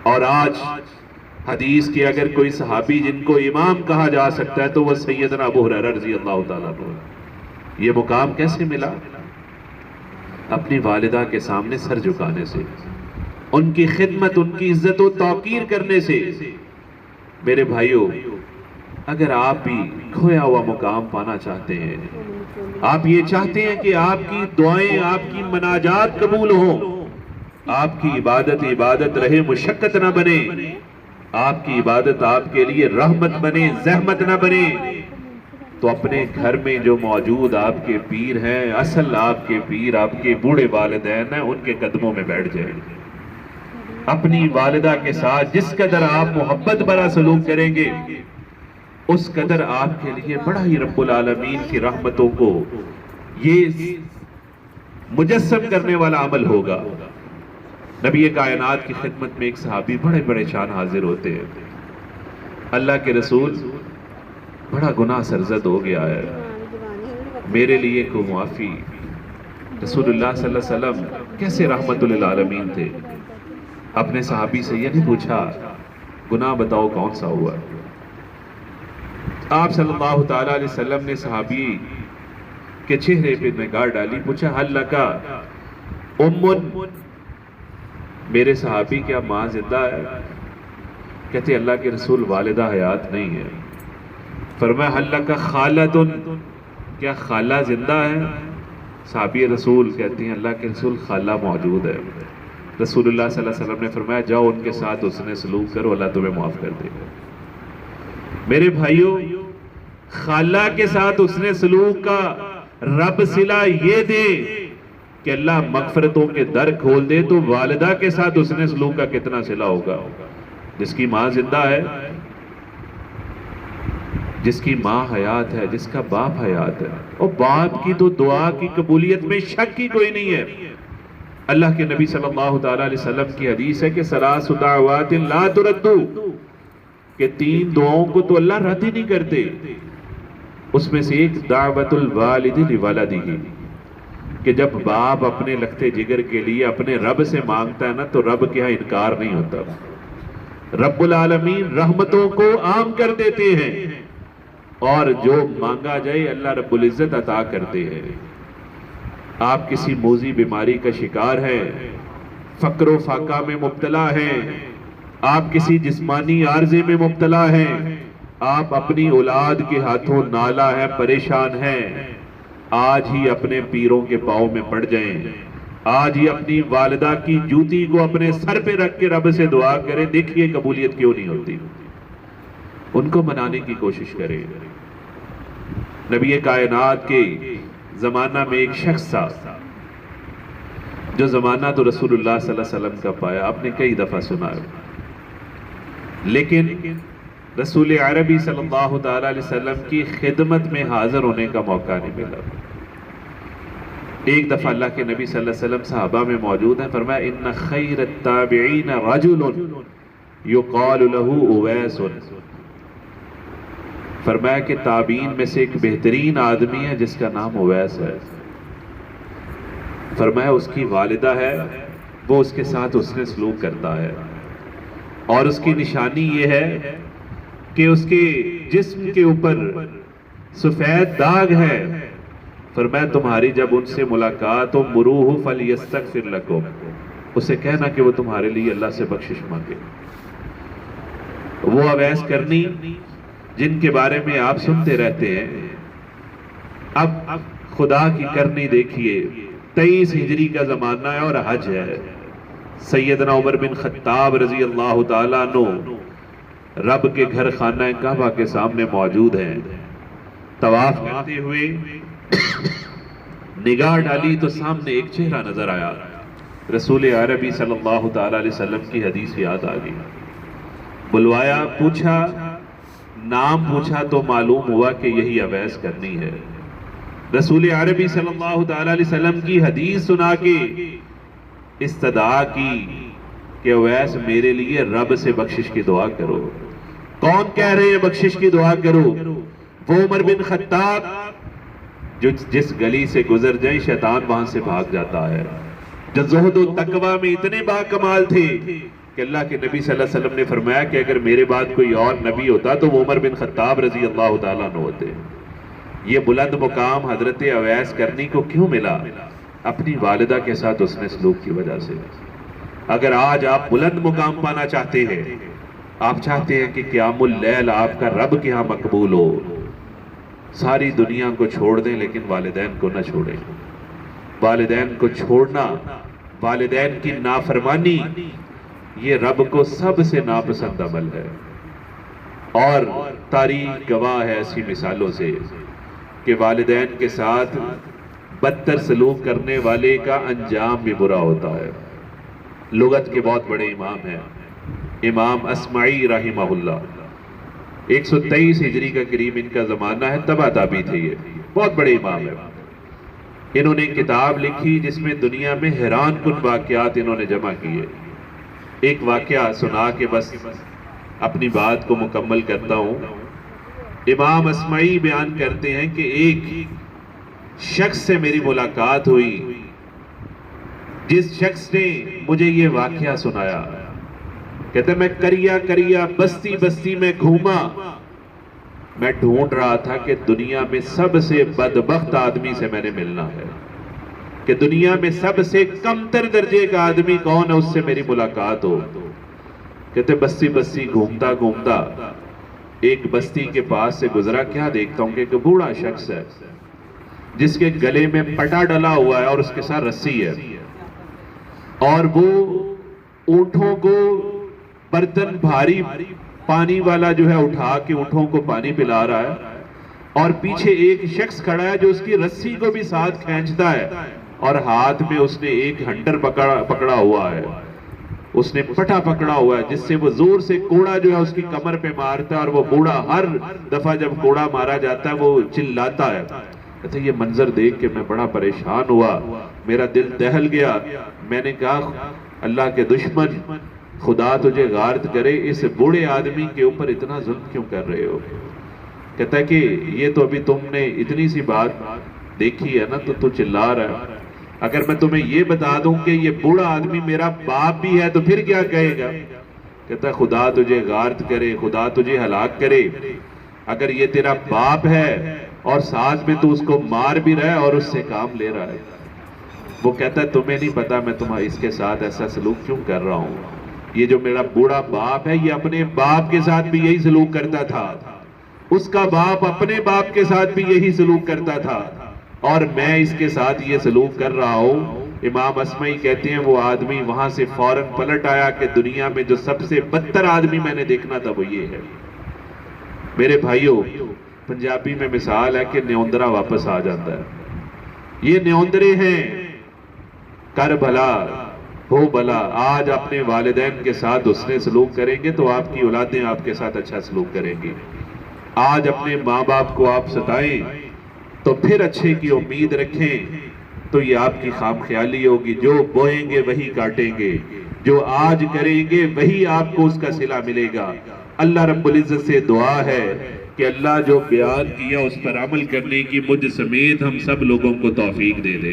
اور آج حدیث کے اگر کوئی صحابی جن کو امام کہا جا سکتا ہے تو وہ سیدنا ابو ہریرہ رضی اللہ تعالیٰ عنہ۔ یہ مقام کیسے ملا؟ اپنی والدہ کے سامنے سر جھکانے سے، ان کی خدمت، ان کی عزت و توقیر کرنے سے۔ میرے بھائیوں، اگر آپ بھی کھویا ہوا مقام پانا چاہتے ہیں، آپ یہ چاہتے ہیں کہ آپ کی دعائیں، آپ کی مناجات قبول ہوں، آپ کی عبادت عبادت رہے، مشقت نہ بنے، آپ کی عبادت آپ کے لیے رحمت بنے، زحمت نہ بنے، تو اپنے گھر میں جو موجود آپ کے پیر ہیں، اصل آپ کے پیر آپ کے بوڑھے والدین ہیں، ان کے قدموں میں بیٹھ جائیں۔ اپنی والدہ کے ساتھ جس قدر آپ محبت بھرا سلوک کریں گے، اس قدر آپ کے لیے بڑا ہی رب العالمین کی رحمتوں کو یہ مجسم کرنے والا عمل ہوگا۔ نبی کائنات کی خدمت میں ایک صحابی بڑے بڑے شان حاضر ہوتے ہیں۔ اللہ کے رسول، بڑا گناہ سرزد ہو گیا ہے، میرے لیے کو معافی۔ رسول اللہ صلی اللہ علیہ وسلم کیسے رحمت للعالمین تھے، اپنے صحابی سے یہ نہیں پوچھا گناہ بتاؤ کون سا ہوا۔ آپ صلی اللہ تعالیٰ علیہ وسلم نے صحابی کے چہرے پہ نگاہ ڈالی، پوچھا حل لکا امن، میرے صحابی کیا ماں زندہ ہے؟ کہتے اللہ کے رسول والدہ حیات نہیں ہے۔ فرمایا حل لکا خالتن، کیا خالہ زندہ ہے؟ صحابی رسول کہتی ہیں اللہ کے رسول خالہ موجود ہے۔ رسول اللہ صلی اللہ علیہ وسلم نے فرمایا جاؤ ان کے ساتھ حسن سلوک کرو، اللہ تمہیں معاف کر دے گا۔ میرے بھائیوں، خالہ کے ساتھ حسن سلوک کا رب صلہ یہ دے کہ اللہ مغفرتوں کے در کھول دے، تو والدہ کے ساتھ حسن سلوک کا کتنا صلہ ہوگا؟ جس کی ماں زندہ ہے، جس کی ماں حیات ہے، جس کا باپ حیات ہے، اور باپ کی تو دعا کی قبولیت میں شک کی کوئی نہیں ہے۔ اللہ کے نبی صلی اللہ تعالیٰ علیہ وسلم کی حدیث ہے کہ ثلاث دعوات لا تردو، کہ 3 دعاؤں کو تو اللہ رد ہی نہیں کرتے۔ اس میں سے ایک دعوت الوالد لولدہ، کہ جب باپ اپنے لگتے جگر کے لیے اپنے رب سے مانگتا ہے نا تو رب کے ہاں انکار نہیں ہوتا۔ رب العالمین رحمتوں کو عام کر دیتے ہیں، اور جو مانگا جائے اللہ رب العزت عطا کرتے ہیں۔ آپ کسی موذی بیماری کا شکار ہیں، فقر و فاقہ میں مبتلا ہیں، آپ کسی جسمانی عارضے میں مبتلا ہیں، آپ اپنی اولاد کے ہاتھوں نالا ہیں، پریشان ہیں، آج ہی اپنے پیروں کے پاؤں میں پڑ جائیں، آج ہی اپنی والدہ کی جوتی کو اپنے سر پہ رکھ کے رب سے دعا کریں، دیکھیے قبولیت کیوں نہیں ہوتی۔ ان کو منانے کی کوشش کریں۔ نبی کائنات کے زمانہ میں ایک شخص تھا، جو زمانہ تو رسول اللہ صلی اللہ علیہ وسلم کا پایا، آپ نے کئی دفعہ سنا ہے، لیکن رسول عربی صلی اللہ تعالیٰ علیہ وسلم کی خدمت میں حاضر ہونے کا موقع نہیں ملا۔ ایک دفعہ اللہ کے نبی صلی اللہ علیہ وسلم صحابہ میں موجود ہیں، فرمایا ان خیر التابعین رجل یقال له اویس، فرمایا کہ تابعین میں سے ایک بہترین آدمی ہے جس کا نام اویس ہے۔ فرمایا اس کی والدہ ہے، وہ اس کے ساتھ حسن سلوک کرتا ہے، اور اس کی نشانی یہ ہے کہ اس کے جسم کے اوپر سفید داغ ہے۔ فرمایا تمہاری جب ان سے ملاقات ہو مروہ فلیستغفر لکم، اسے کہنا کہ وہ تمہارے لیے اللہ سے بخشش مانگے۔ وہ اویس کرنی جن کے بارے میں آپ سنتے رہتے ہیں، اب خدا کی کرنی دیکھیے، 23 ہجری کا زمانہ ہے اور حج ہے۔ سیدنا عمر بن خطاب رضی اللہ تعالیٰ عنہ رب کے گھر خانہ کعبہ کے سامنے موجود ہیں، طواف کرتے ہوئے نگاہ ڈالی تو سامنے ایک چہرہ نظر آیا، رسول عربی صلی اللہ تعالیٰ علیہ وسلم کی حدیث یاد آ گئی۔ بلوایا، پوچھا، نام پوچھا تو معلوم ہوا کہ یہی اویس کرنی ہے۔ رسول عربی صلی اللہ تعالیٰ علیہ وسلم کی حدیث سنا کے استدعا کی کہ اویس میرے لیے رب سے بخشش کی دعا کرو۔ کون کہہ رہے ہیں بخشش کی دعا کرو؟ وہ عمر بن خطاب جو جس گلی سے گزر جائے شیطان وہاں سے بھاگ جاتا ہے، جو زہد و تقوی میں اتنے باکمال تھے کہ اللہ کے نبی صلی اللہ علیہ وسلم نے فرمایا کہ اگر میرے بعد کوئی اور نبی ہوتا تو وہ عمر بن خطاب رضی اللہ تعالیٰ عنہ ہوتے۔ یہ بلند مقام حضرت اویس کرنی کو کیوں ملا؟ اپنی والدہ کے ساتھ اس نے سلوک کی وجہ سے۔ اگر آج آپ بلند مقام پانا چاہتے ہیں، آپ چاہتے ہیں کہ قیام اللیل آپ کا رب کے ہاں مقبول ہو، ساری دنیا کو چھوڑ دیں لیکن والدین کو نہ چھوڑیں۔ والدین کو چھوڑنا، والدین کی نافرمانی، یہ رب کو سب سے ناپسند عمل ہے، اور تاریخ گواہ ہے ایسی مثالوں سے کہ والدین کے ساتھ بدتر سلوک کرنے والے کا انجام بھی برا ہوتا ہے۔ لغت کے بہت بڑے امام ہیں، امام اسمعی رحمہ اللہ، 123 ہجری کا قریب ان کا زمانہ ہے، تبا تابی تھے، یہ بہت بڑے امام ہیں۔ انہوں نے کتاب لکھی جس میں دنیا میں حیران کن واقعات انہوں نے جمع کیے۔ ایک واقعہ سنا کے بس اپنی بات کو مکمل کرتا ہوں۔ امام اسمعی بیان کرتے ہیں کہ ایک شخص سے میری ملاقات ہوئی، جس شخص نے مجھے یہ واقعہ سنایا۔ کہتے ہیں میں کریا کریا بستی بستی میں گھوما، میں ڈھونڈ رہا تھا کہ دنیا میں سب سے بدبخت آدمی سے میں نے ملنا ہے، کہ دنیا میں سب سے کم تر درجے کا آدمی کون ہے، اس سے میری ملاقات ہو۔ کہتے بستی بستی گھومتا گھومتا ایک بستی کے پاس سے گزرا، کیا دیکھتا ہوں کہ ایک بوڑھا شخص ہے جس کے گلے میں پٹا ڈلا ہوا ہے اور اس کے ساتھ رسی ہے، اور وہ اونٹوں کو برتن بھاری پانی والا جو ہے اٹھا کے اونٹوں کو پانی پلا رہا ہے، اور پیچھے ایک شخص کھڑا ہے جو اس کی رسی کو بھی ساتھ کھینچتا ہے، اور ہاتھ میں اس نے ایک ہنٹر پکڑا ہوا ہے، اس نے پٹا پکڑا ہوا ہے جس سے وہ زور سے کوڑا جو ہے اس کی کمر پہ مارتا ہے، اور وہ بوڑھا ہر دفعہ جب کوڑا مارا جاتا ہے وہ چلاتا ہے۔ کہتے ہیں یہ منظر دیکھ کے میں بڑا پریشان ہوا، میرا دل دہل گیا۔ میں نے کہا اللہ کے دشمن، خدا تجھے غارت کرے، اس بوڑھے آدمی کے اوپر اتنا ظلم کیوں کر رہے ہو؟ کہتا ہے کہ یہ تو ابھی تم نے اتنی سی بات دیکھی ہے نا تو چلا رہا ہے، اگر میں تمہیں یہ بتا دوں کہ یہ بوڑھا آدمی میرا باپ بھی ہے تو پھر کیا کہے گا؟ کہتا ہے خدا تجھے غارت کرے، خدا تجھے ہلاک کرے، اگر یہ تیرا باپ ہے اور ساتھ میں تو اس کو مار بھی رہا ہے اور اس سے کام لے رہا ہے۔ وہ کہتا ہے تمہیں نہیں پتا میں تمہیں اس کے ساتھ ایسا سلوک کیوں کر رہا ہوں؟ یہ جو میرا بوڑھا باپ ہے یہ اپنے باپ کے ساتھ بھی یہی سلوک کرتا تھا، اس کا باپ اپنے باپ کے ساتھ بھی یہی سلوک کرتا تھا، اور میں اس کے ساتھ یہ سلوک کر رہا ہوں۔ امام اسمعی کہتے ہیں وہ آدمی وہاں سے فوراً پلٹ آیا کہ دنیا میں جو سب سے بدتر آدمی میں نے دیکھنا تھا وہ یہ ہے۔ میرے بھائیوں، پنجابی میں مثال ہے کہ نیوندرا واپس آ جاتا ہے۔ یہ نیوندرے ہیں، کر بھلا ہو بھلا۔ آج اپنے والدین کے ساتھ اس نے سلوک کریں گے تو آپ کی اولادیں آپ کے ساتھ اچھا سلوک کریں گی۔ آج اپنے ماں باپ کو آپ ستائیں تو پھر اچھے کی امید رکھیں تو یہ آپ کی خام خیالی ہوگی۔ جو بوئیں گے وہی کاٹیں گے، جو آج کریں گے وہی آپ کو اس کا صلہ ملے گا۔ اللہ رب العزت سے دعا ہے کہ اللہ جو بیان کیا اس پر عمل کرنے کی مجھ سمیت ہم سب لوگوں کو توفیق دے دے۔